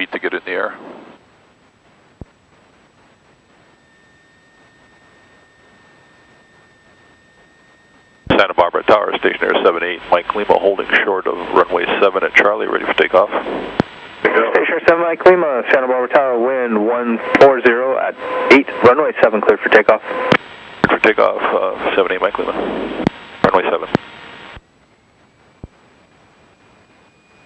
feet to get in the air. Santa Barbara Tower, stationary 78, Mike Lima holding short of runway 7 at Charlie, ready for takeoff. Stationary 7, Mike Lima, Santa Barbara Tower, wind 140 at 8, runway 7, cleared for takeoff. For takeoff, 78 Mike Lima, runway 7.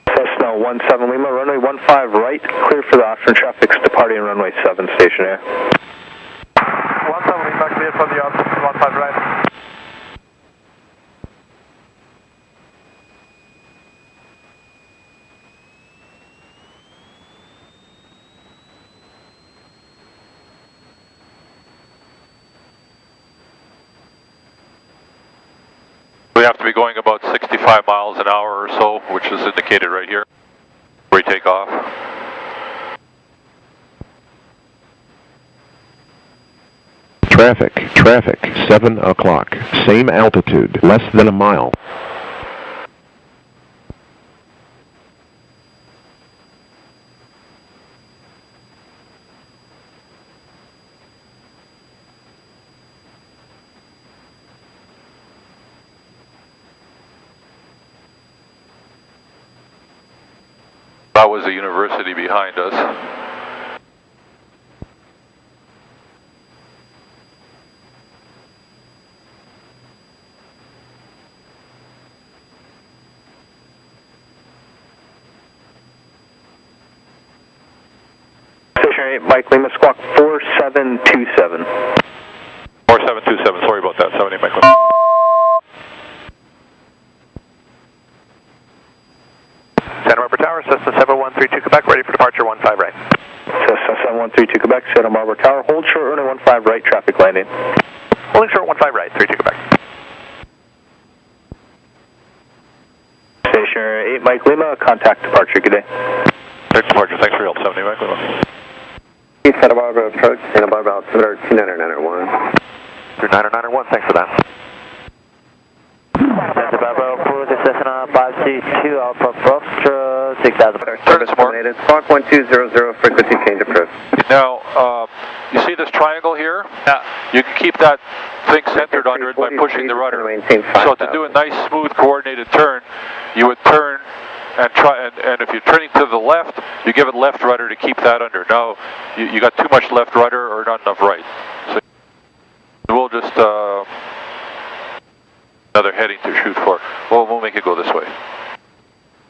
Cessna 17 Lima, runway 15 right, clear for the Oxford traffic, departing runway 7, stationary. 17 Lima, clear for the Oxford 15 right. We have to be going about 65 miles an hour or so, which is indicated right here. We take off. Traffic, 7 o'clock. Same altitude, less than a mile. That was the university behind us. Stationary 8, Mike Lima, squawk 4727. 4727, sorry about that, 78 Mike Lima. Santa Barbara Tower, Cessna 7132 Quebec, ready for departure 15 right. Cessna 7132 Quebec, Santa Barbara Tower, hold short, runway 15 right, traffic landing. Holding short 15 right, 32 Quebec. Stationary 8, Mike Lima, contact departure, good day. Contact departure, thanks for your help, 78 Mike Lima. Santa Barbara approach, Santa Barbara altimeter 2991. 2991, thanks for that. Santa Barbara, approach Cessna 532 Alpha Foxtrot 6000. Service terminated, squawk 1200, frequency change approved. Now, you see this triangle here? Yeah. You can keep that thing centered under it by pushing the rudder. So to do a nice, smooth, coordinated turn, you would turn and try, and if you're turning to the left, you give it left rudder to keep that under. Now, you got too much left rudder or not enough right. So we'll just, another heading to shoot for. We'll make it go this way.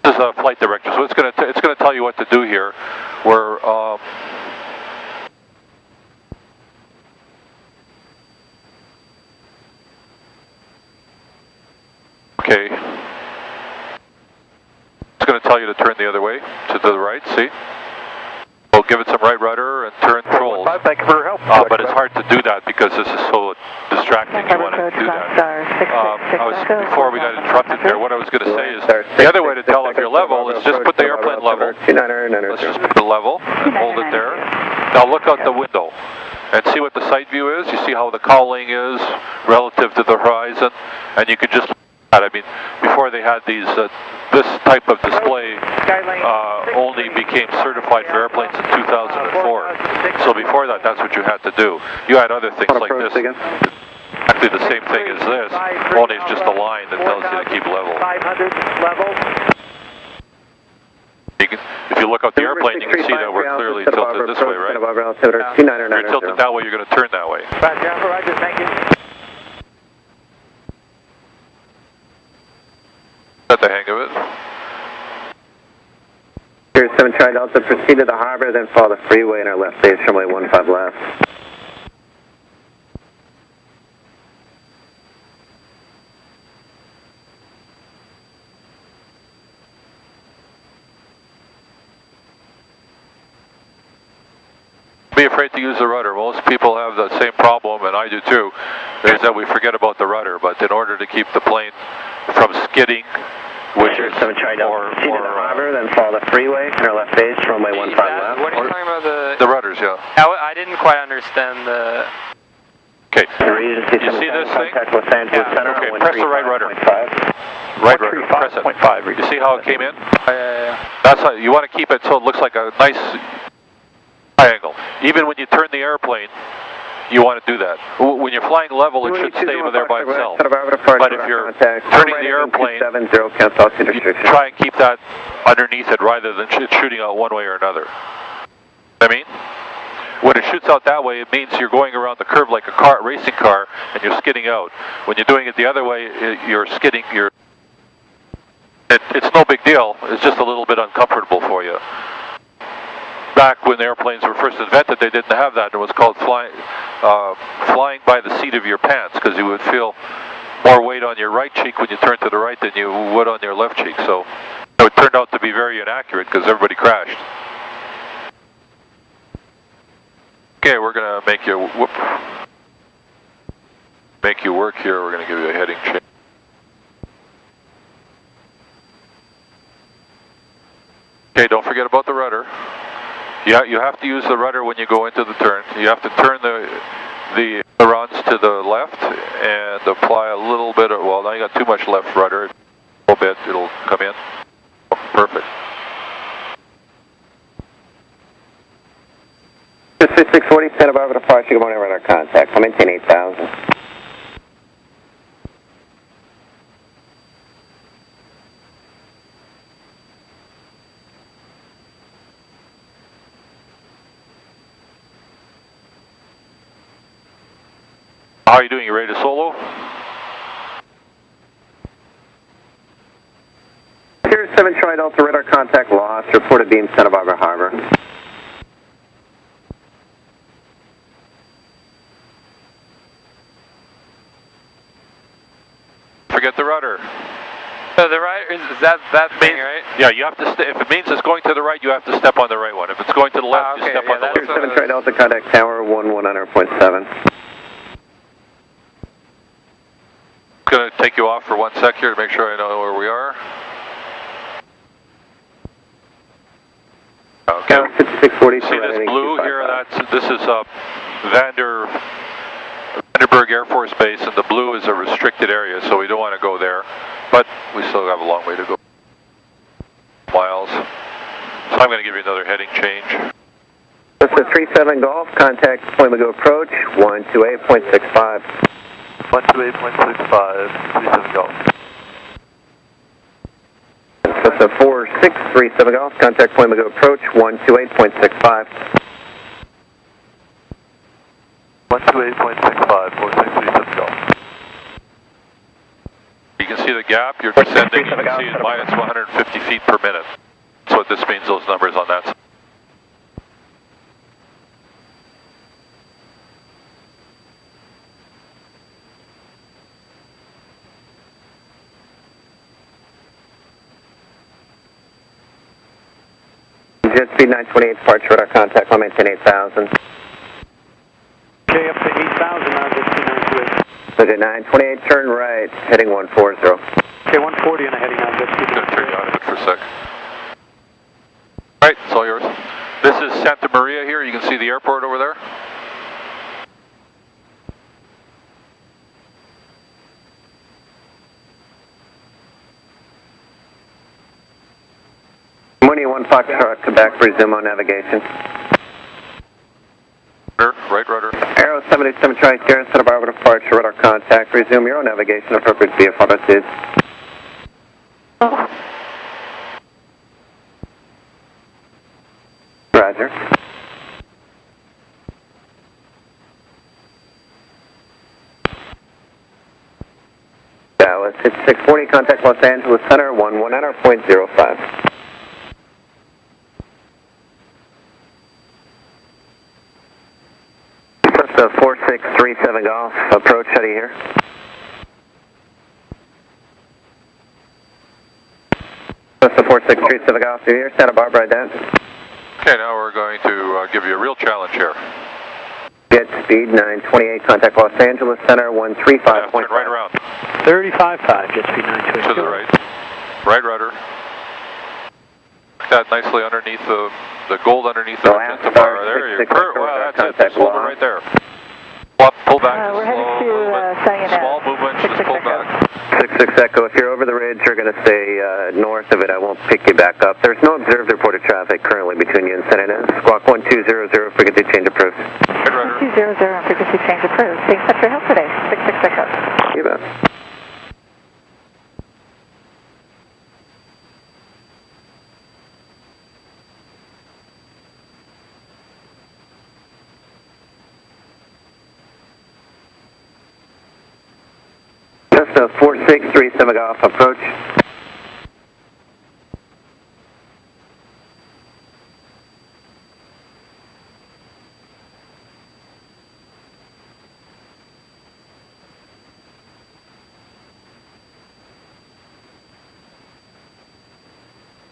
This is a flight director, so it's gonna tell you what to do here. We're okay. It's going to tell you to turn the other way, to the right, see? We'll give it some right rudder and turn controls. Thank you for your help. But it's hard to do that because this is so distracting. You want to do that. Before we got interrupted there, what I was going to say is the other way to tell if you're level is just put the airplane level. Let's just put the level and hold it there. Now look out the window and see what the sight view is. You see how the cowling is relative to the horizon, and you could just I mean, before they had these, this type of display only became certified for airplanes in 2004. So before that, that's what you had to do. You had other things like this. Actually the same thing as this, only it's just a line that tells you to keep level. 500 level. If you look out the airplane, you can see that we're clearly tilted this way, right? If you're tilted that way, you're going to turn that way. Roger, thank you. Got the hang of it. Here's 7 Charlie Delta, proceed to the harbor, then follow the freeway in our left base, runway 15 left. Be afraid to use the rudder. Most people have the same problem, and I do too, is that we forget about the rudder. But in order to keep the plane from skidding, which is proceed to the harbor, then follow the freeway in our left base, runway 15 left. What are you talking about? The rudders, yeah. I didn't quite understand the. Okay. You see this thing? Contact Los Angeles Center. Okay, press the right rudder. Right rudder, press it. 135.5. You see how it came in? Yeah. That's how, you want to keep it so it looks like a nice triangle. Even when you turn the airplane, you want to do that. When you're flying level, it should stay over there by itself. But if you're turning the airplane, you try and keep that underneath it rather than shooting out one way or another. I mean, when it shoots out that way, it means you're going around the curve like a racing car, and you're skidding out. When you're doing it the other way, you're skidding. It's no big deal. It's just a little bit uncomfortable for you. Back when airplanes were first invented, they didn't have that. It was called flying by the seat of your pants, because you would feel more weight on your right cheek when you turn to the right than you would on your left cheek. So it turned out to be very inaccurate because everybody crashed. Okay, we're going to make you work here. We're going to give you a heading change. Okay, don't forget about the rudder. Yeah, you have to use the rudder when you go into the turn. You have to turn the ailerons to the left and apply a little bit of, well, now you got too much left rudder. A little bit, it'll come in. Oh, perfect. 640, Santa Barbara departure, good morning, radar contact. I'm maintain 8000. How are you doing? You ready to solo? Sierra 7 Charlie Delta, radar contact lost. Reported beam Santa Barbara Harbor. Forget the rudder. So the right is that thing, right? Yeah, you have to. If it means it's going to the right, you have to step on the right one. If it's going to the left, you step on the left. Sierra 7 Charlie Delta, contact tower 1100.7. Going to take you off for 1 sec here to make sure I know where we are. Okay. 5640. See this blue here? This is Vandenberg Air Force Base, and the blue is a restricted area, so we don't want to go there. But we still have a long way to go. Miles. So I'm going to give you another heading change. This is 37 Golf. Contact point we go approach 128.65. 128.65, 37 Golf. That's a 4637 Golf. Contact point we go approach 128.65. 128.65, 4637 Golf. You can see the gap. You're descending. You can see it minus 150 feet per minute. That's what this means, those numbers on that side. Jet speed 928, departure radar contact, I'll maintain 8000. Okay, up to 8,000 now, jet speed 928. Okay, 928, turn right, heading 140. Okay, 140 and a heading now, jet speed I'm going to turn you out of it for a sec. Alright, it's all yours. This is Santa Maria here. You can see the airport over there. Mooney 1 Foxtrot, Quebec, resume on navigation. Right rudder. Arrow 77 Charlie Sierra, Santa Barbara departure, radar contact, resume your own navigation, appropriate VFR altitude. Roger. Dallas, it's 640, contact Los Angeles Center, 119.05. That's a 4637 Golf, approach, how do you hear? That's a 4637 Golf, do you hear? Santa Barbara, ident. Okay, now we're going to give you a real challenge here. Jet speed 928, contact Los Angeles Center, 135.5. Turn right around. 35.5, jet speed 928. To the right. Right rudder. That nicely underneath the gold underneath the bar. There you go. Wow, that's it. Just hold it right there. Pull back. We're headed to Saginaw. Small movement, just pull back. 66 Echo, if you're over the ridge, bridge, you're going to stay north of it. I won't pick you back up. There's no observed reported traffic currently between you and San Ynez. Squawk 1200, frequency change approved. 1200 and frequency change approved. Thanks much for your help today. 666 up. You bet. Just a 4637 Golf approach.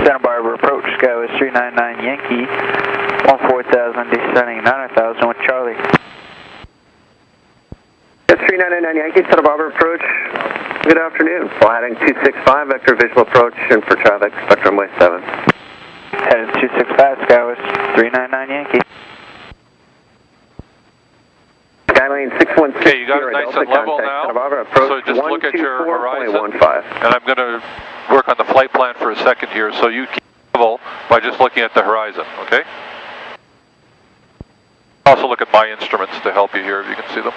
Santa Barbara approach, Skywest 399 Yankee, 14,000 descending 9,000 with Charlie. That's 399 Yankee, Santa Barbara approach. Good afternoon. Flying 265, vector visual approach, and for traffic, spectrum runway 7. Headed 265, Skywest 399 Yankee. Skylane 616. Okay, you got it nice and level now, Santa Barbara approach, so just look at your horizon, 124.15. and I'm going to work on the flight plan for a second here, so you keep level by just looking at the horizon, okay? Also look at my instruments to help you here if you can see them.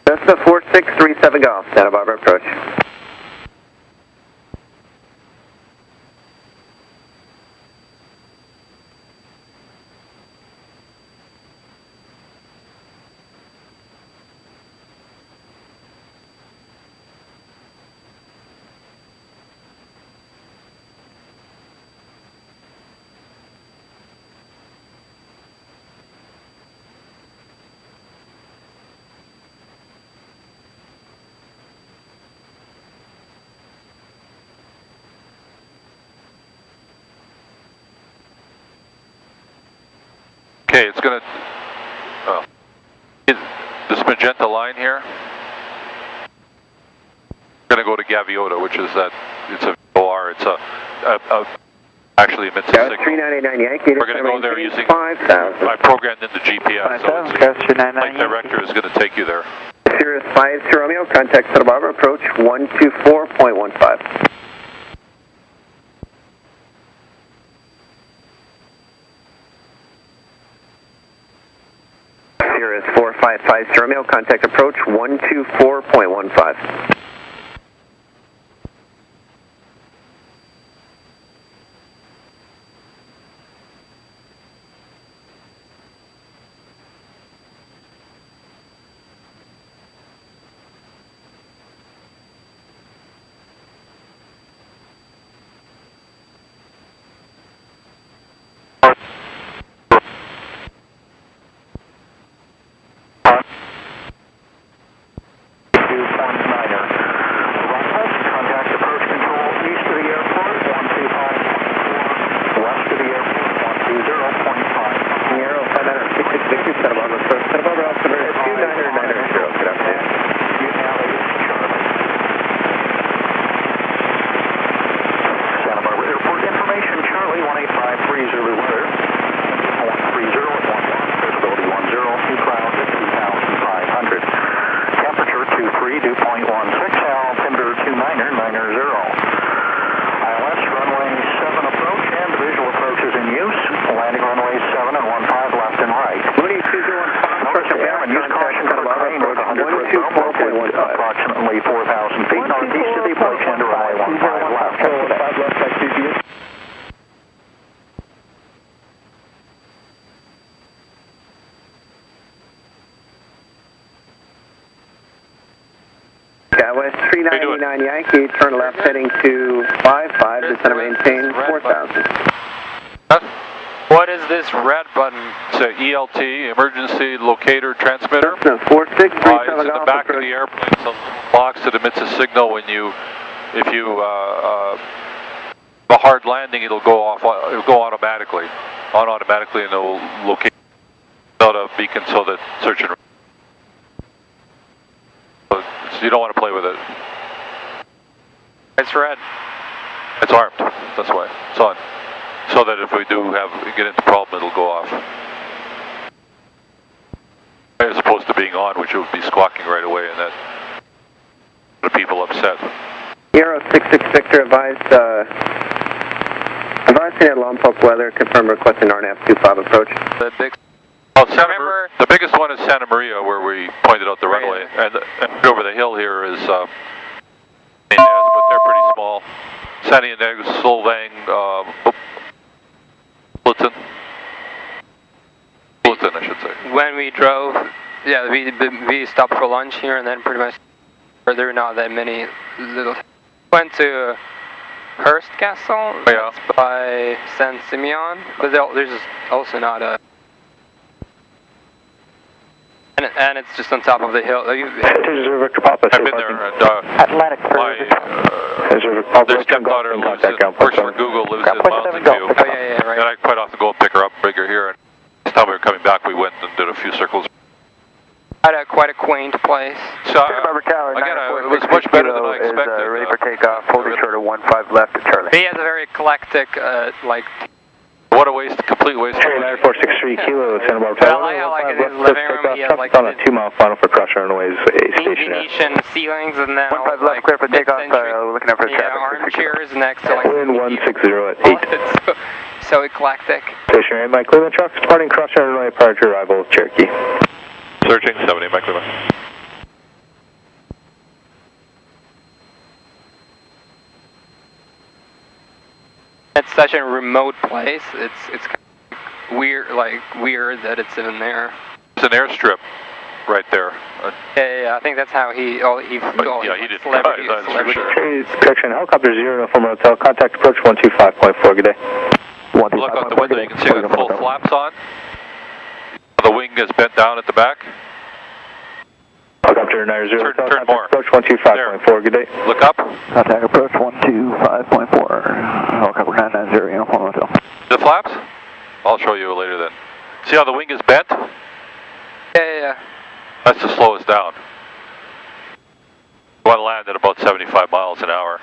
That's the 4637 Golf, Santa Barbara approach. Okay, it's going to, this magenta line here, going to go to Gaviota, which is that, it's a OR, it's actually emits a signal. 399 Yankee. We're going to go there using, 5,000. I programmed in the GPS, so it's, flight director is going to take you there. Sirius 52 Romeo, contact Santa Barbara approach 124.15. Sirius 4550 Romeo, contact approach 124.15. Approximately 4,000 feet northeast of the approach and runway 15 left. West 399 Yankee, turn left heading to 55, descend and maintain 4,000. What is this red button? It's a ELT, emergency locator transmitter. No, 4637 it's in the back of the airplane, so the box that emits a signal when you, if you a hard landing, it'll go off, it'll go automatically, on automatically, and it'll locate out a beacon so that search and you don't want to play with it. It's red. It's armed. That's why it's on, so that if we do get into problem, it'll go off. As opposed to being on, which would be squawking right away, and that the people upset. Euro 66 Victor advised near Lompoc weather, confirm requesting RNAV 25 approach. The big. Well, the biggest one is Santa Maria, where we pointed out the runway, and over the hill here is, but they're pretty small. Sandy and Eggs, Solvang, Bulletin, I should say. When we drove, yeah, we stopped for lunch here, and then pretty much there were not that many little. Went to Hearst Castle, that's by San Simeon, but there's also not a. And it's just on top of the hill. I've been there, and Atlantic their stepdaughter lives works for Google, lives in Mountain View. Oh, yeah, right. And I quite often go and pick her up, bring her here, and this time we were coming back, we went and did a few circles. Quite a quaint place. So, again, it was much better than I expected. Ready for takeoff, holding short of 15 left at Charlie. He has a very eclectic, what a waste, complete waste. Cherry 9463 Kilo, Santa Barbara Tower. I like in his living room, he has like on a 2-mile final for cross runways, Venetian ceilings, and then 15 left, clear for takeoff, looking up for the traffic. armchairs next to like. Wind 160 at 8. So eclectic. Stationary, Mike Lima truck departing cross runway prior to arrival of Cherokee. Searching 70, Mike Lima. It's such a remote place. It's kind of weird that it's in there. It's an airstrip right there. Yeah, I think that's how he he did. Celebrity. That's for sure. Correction, helicopter 0, Uniform Hotel, contact approach 125.4, good day. Look out the window, you can see the full flaps on. The wing is bent down at the back. Helicopter 90, turn more. approach 125.4, good day. Look up. Contact approach 125.4. Helicopter 990, Uniform Hotel. The flaps? I'll show you later then. See how the wing is bent? Yeah. That's to slow us down. We want to land at about 75 miles an hour.